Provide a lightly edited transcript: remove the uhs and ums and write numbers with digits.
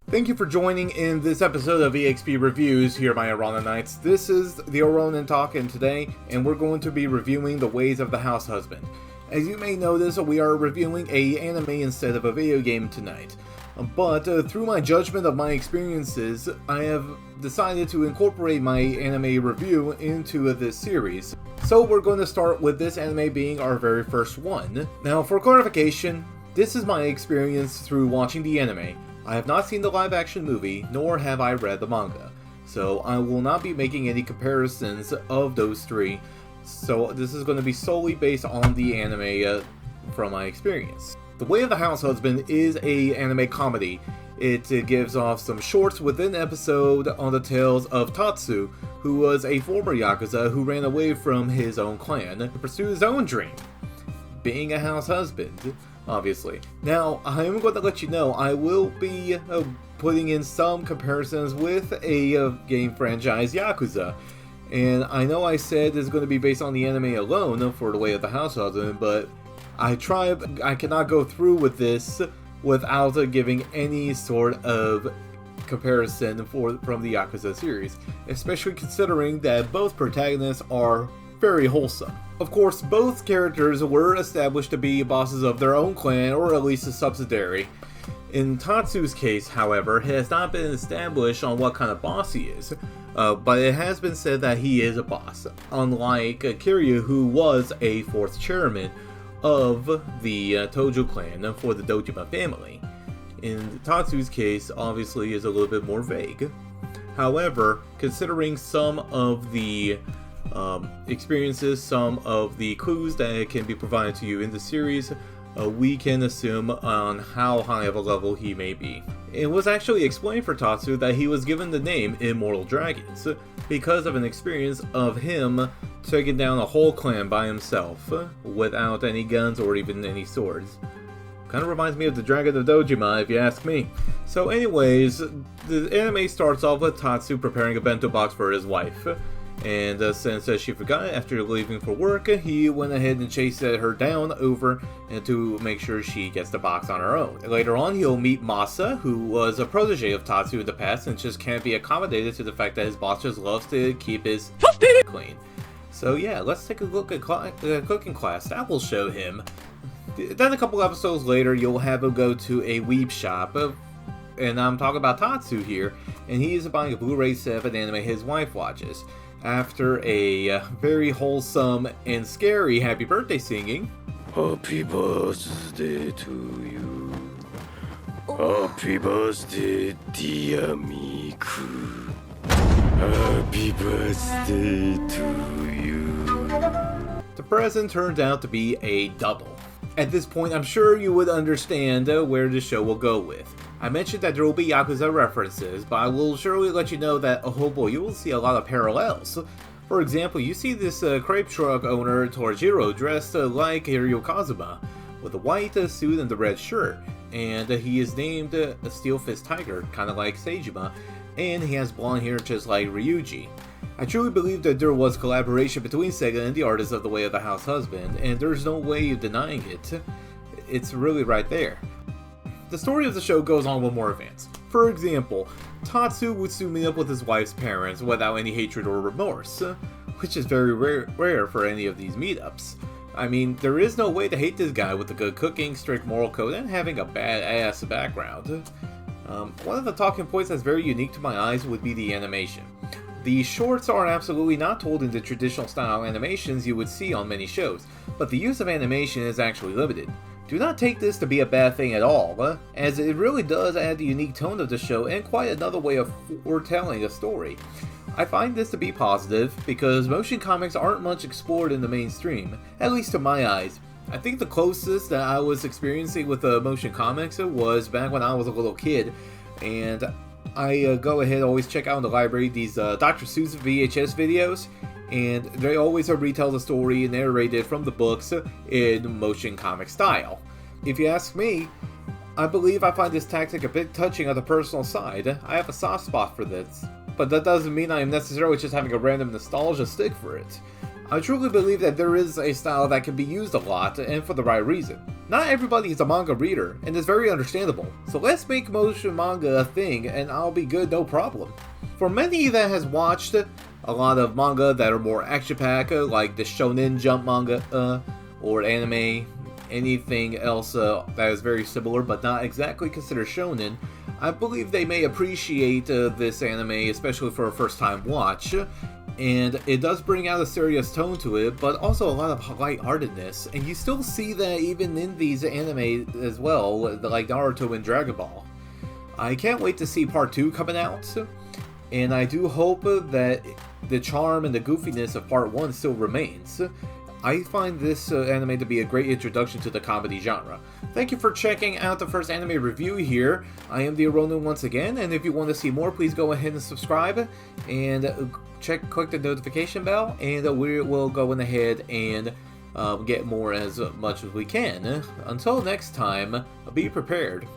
Thank you for joining in this episode of EXP Reviews here, my Oroninites. This is the Oronin talking today, and we're going to be reviewing The Ways of the Househusband. As you may notice, we are reviewing an anime instead of a video game tonight. But through my judgment of my experiences, I have decided to incorporate my anime review into this series. So we're going to start with this anime being our very first one. Now, for clarification, this is my experience through watching the anime. I have not seen the live-action movie, nor have I read the manga, so I will not be making any comparisons of those three, so this is going to be solely based on the anime from my experience. The Way of the Househusband is an anime comedy. It gives off some shorts within the episode on the tales of Tatsu, who was a former Yakuza who ran away from his own clan to pursue his own dream, being a house husband. Obviously. Now, I am going to let you know I will be putting in some comparisons with a game franchise, Yakuza. And I know I said it's going to be based on the anime alone for The Way of the Househusband, but I cannot go through with this without giving any sort of comparison from the Yakuza series, especially considering that both protagonists are very wholesome. Of course, both characters were established to be bosses of their own clan, or at least a subsidiary. In Tatsu's case, however, it has not been established on what kind of boss he is, but it has been said that he is a boss, unlike Kiryu, who was a fourth chairman of the Tojo clan for the Dojima family. In Tatsu's case, obviously, is a little bit more vague. However, considering some of the experiences, some of the clues that can be provided to you in the series, we can assume on how high of a level he may be. It was actually explained for Tatsu that he was given the name Immortal Dragons because of an experience of him taking down a whole clan by himself without any guns or even any swords. Kind of reminds me of the Dragon of Dojima, if you ask me. So anyways, the anime starts off with Tatsu preparing a bento box for his wife. And since she forgot after leaving for work, he went ahead and chased her down over and to make sure she gets the box on her own. Later on, he'll meet Masa, who was a protege of Tatsu in the past and just can't be accommodated to the fact that his boss just loves to keep his clean. So yeah, let's take a look at cooking class. That will show him. Then a couple episodes later, you'll have him go to a weeb shop. And I'm talking about Tatsu here, and he is buying a Blu-ray set of an anime his wife watches. After a very wholesome and scary happy birthday singing. Happy birthday to you. Happy birthday, dear Miku. Happy birthday to you. The present turned out to be a double. At this point, I'm sure you would understand where the show will go with. I mentioned that there will be Yakuza references, but I will surely let you know that, oh boy, you will see a lot of parallels. For example, you see this crepe truck owner, Torjiro, dressed like Hiryu Kazuma, with a white suit and the red shirt, and he is named a Steel Fist Tiger, kind of like Seijima, and he has blonde hair just like Ryuji. I truly believe that there was collaboration between Sega and the artists of The Way of the Househusband, and there's no way of denying it. It's really right there. The story of the show goes on one more advance. For example, Tatsu would soon meet up with his wife's parents without any hatred or remorse, which is very rare for any of these meetups. I mean, there is no way to hate this guy with the good cooking, strict moral code, and having a badass background. One of the talking points that's very unique to my eyes would be the animation. The shorts are absolutely not told in the traditional style animations you would see on many shows, but the use of animation is actually limited. Do not take this to be a bad thing at all, as it really does add the unique tone of the show and quite another way of foretelling a story. I find this to be positive, because motion comics aren't much explored in the mainstream, at least to my eyes. I think the closest that I was experiencing with motion comics was back when I was a little kid, and I go ahead and always check out in the library these Dr. Seuss VHS videos, and they always retell the story narrated from the books in motion comic style. If you ask me, I believe I find this tactic a bit touching on the personal side. I have a soft spot for this, but that doesn't mean I am necessarily just having a random nostalgia stick for it. I truly believe that there is a style that can be used a lot, and for the right reason. Not everybody is a manga reader, and it's very understandable, so let's make motion manga a thing and I'll be good, no problem. For many that has watched a lot of manga that are more action-packed, like the Shonen Jump manga, or anime, anything else that is very similar but not exactly considered shonen, I believe they may appreciate this anime, especially for a first-time watch. And it does bring out a serious tone to it, but also a lot of lightheartedness, and you still see that even in these anime as well, like Naruto and Dragon Ball. I can't wait to see part 2 coming out, and I do hope that the charm and the goofiness of part 1 still remains. I find this anime to be a great introduction to the comedy genre. Thank you for checking out the first anime review here. I am the Oronin once again, and if you want to see more, please go ahead and subscribe, and click the notification bell, and we will go ahead and get more as much as we can. Until next time, be prepared.